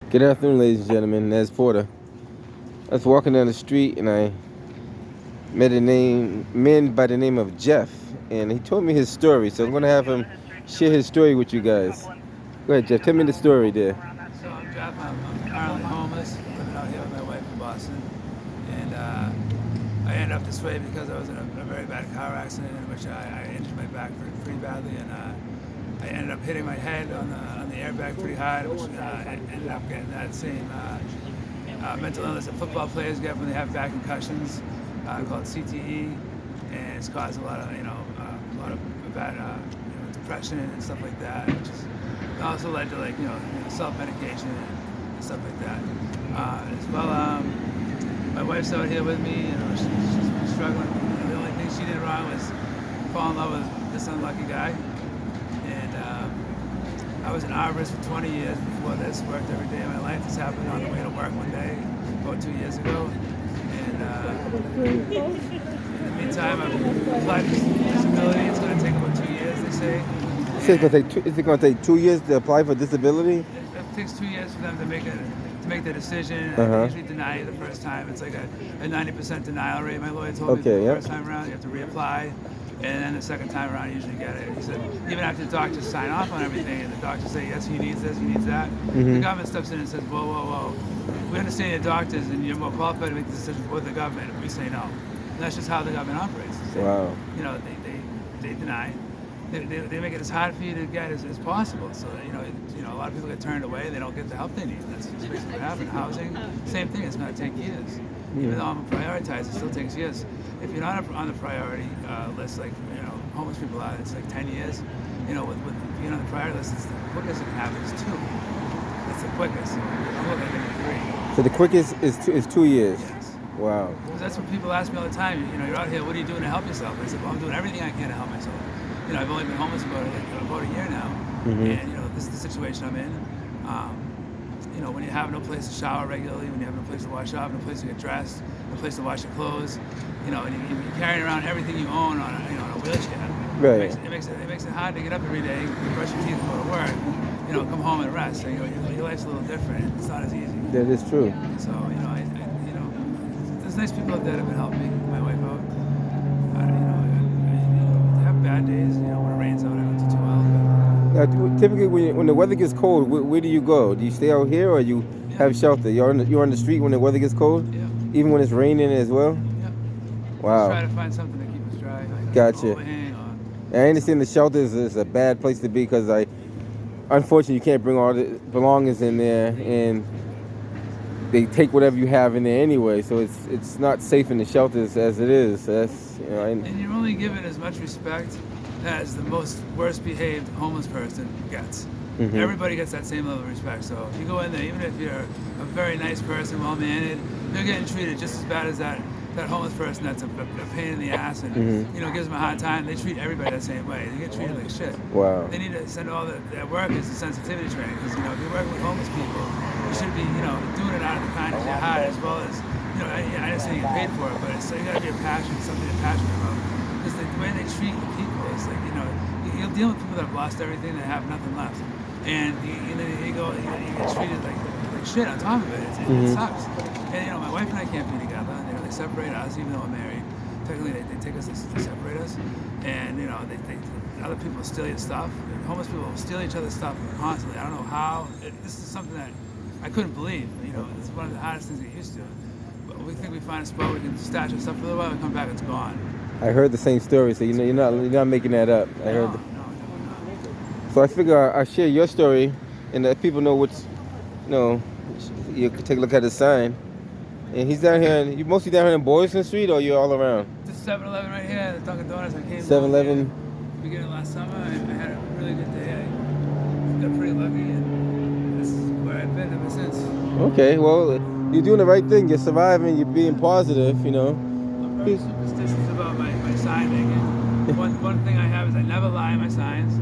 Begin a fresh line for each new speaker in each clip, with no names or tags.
Good afternoon, ladies and gentlemen. Nez Porter. I was walking down the street and I met a man by the name of Jeff, and he told me his story. So I'm gonna have him share his story with you guys. Go ahead, Jeff. Tell me the story there.
So I'm Jeff. I'm currently homeless, living out here with my wife in Boston, and I ended up this way because I was in a very bad car accident in which I injured my back pretty badly, and I ended up hitting my head on the airbag pretty hard, which ended up getting that same mental illness that football players get when they have back concussions, called CTE, and it's caused a lot of bad depression and stuff like that, which is also led to self-medication and stuff like that. As well, my wife's out here with me. She's struggling. The only thing she did wrong was fall in love with this unlucky guy. And I was an arborist for 20 years before this. Worked every day of my life. This happened on the way to work one day about 2 years ago. And in the meantime, I've applied for disability. It's going to take about 2 years, they say.
Is it going to take 2 years to apply for disability?
It takes 2 years for them to make the decision.
Uh-huh.
They usually deny you the first time. It's like a 90% denial rate. My lawyer told me the first time around you have to reapply, and then the second time around you usually get it. He said even after the doctors sign off on everything and the doctors say yes, he needs this, he needs that, the government steps in and says, whoa, we understand your doctors and you're more qualified to make the decision for the government. We say no. And that's just how the government operates.
Wow.
You know, they deny. They make it as hard for you to get as possible. So a lot of people get turned away. They don't get the help they need. That's basically what happened. Housing, same thing. It's going to take years. Even though I'm prioritized, it still takes years. If you're not on the priority list, like homeless people are, it's like 10 years. With being on the priority list, it's the quickest it can happen is 2. That's the quickest. I'm looking at 3.
So the quickest is 2 years.
Yes.
Wow.
Because that's what people ask me all the time. You're out here. What are you doing to help yourself? I said, well, I'm doing everything I can to help myself. I've only been homeless about a year now, and this is the situation I'm in. When you have no place to shower regularly, when you have no place to wash up, no place to get dressed, no place to wash your clothes, and you're carrying around everything you own on a wheelchair.
Right.
It makes it hard to get up every day, brush your teeth, and go to work. Come home and rest. So, your life's a little different. It's not as easy.
That is true.
So there's nice people out there that have been helping me, my wife out. Bad days, when it rains out, I don't do too well.
Typically, when the weather gets cold, where do you go? Do you stay out here, or you have shelter? You're on the street when the weather gets cold, even when it's raining as well.
Yeah.
Wow.
Just try to find something to keep us dry.
Gotcha. I understand the shelter is a bad place to be because unfortunately, you can't bring all the belongings in there, and they take whatever you have in there anyway. So it's not safe in the shelters as it is.
And you're only given as much respect as the most worst behaved homeless person gets. Everybody gets that same level of respect. So if you go in there, even if you're a very nice person, well mannered, you're getting treated just as bad as that homeless person that's a pain in the ass and gives them a hard time. They treat everybody the same way. They get treated like shit.
Wow.
They need to send all their workers to sensitivity training because if you're working with homeless people, you should be doing it out of the kindness of your heart as well as I understand you get paid for it, but you got to be a passion, something you're passionate about. Because the way they treat the people is like you're dealing with people that have lost everything, that have nothing left, and you get treated like shit on top of it. It sucks. And my wife and I can't be together. They separate us, even though we're married. Technically, they take us to separate us, and other people steal your stuff. Homeless people steal each other's stuff constantly. I don't know how. This is something that I couldn't believe. This is one of the hardest things to get used to. But we think we find a spot we can stash our stuff for a little while. We come back, it's gone.
I heard the same story, so you're not making that up.
No.
So I figure I'll share your story, and that people know what's. You can take a look at the sign. And he's down here. You mostly down here in Boylston Street, or you're all around?
This 7-Eleven right here, the Dunkin' Donuts. I came
7-Eleven.
Beginning of last summer, I had a really good day. I got pretty lucky, and this is where I've been ever since.
Okay, well, you're doing the right thing. You're surviving. You're being positive.
I'm very superstitious about my sign making. One thing I have is I never lie in my signs.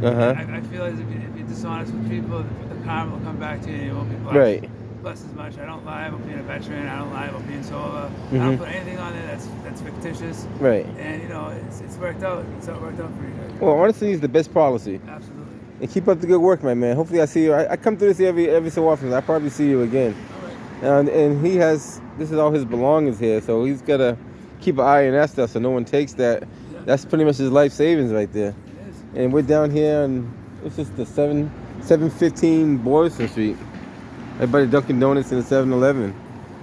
I feel as if you're dishonest with people, the karma will come back to you and you won't be blessed.
Right.
Blessed as much. I don't lie about being a veteran. I don't lie about being sober. I don't put anything on there that's fictitious.
Right.
And it's worked out. It's worked out pretty good.
Well, honesty is the best policy.
Absolutely.
And keep up the good work, my man. Hopefully I see you. I come through this every so often. I probably see you again.
All right.
And he has, this is all his belongings here, so he's got to keep an eye on that stuff so no one takes that.
Yeah.
That's pretty much his life savings right there.
It is.
And we're down here, and it's just the 715 Boylston Street. Right by the Dunkin' Donuts and the 7-Eleven.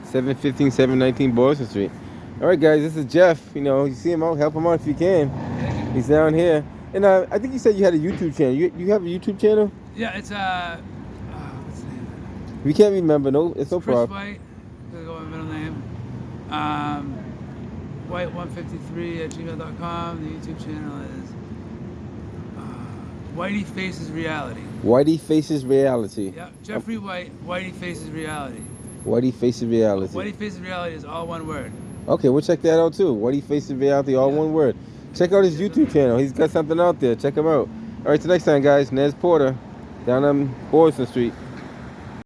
715, 719 Boylston Street. All right, guys, this is Jeff. You know, you see him out, help him out if you can.
Thank you.
He's down here. And I think you said you had a YouTube channel. You have a YouTube channel?
Yeah, it's what's the name?
If you can't remember, no, it's no
Chris
problem.
White. Gonna go with my middle name. White153@gmail.com. The YouTube channel is Whitey Faces Reality.
Whitey Faces Reality.
Yeah, Jeffrey White. Whitey Faces Reality.
Whitey Faces Reality.
Whitey Faces Reality is all one word.
Okay, we'll check that out too. Whitey Faces Reality, all one word. Check out his YouTube channel. He's got something out there. Check him out. All right, till next time, guys. Nez Porter, down on Boylston Street.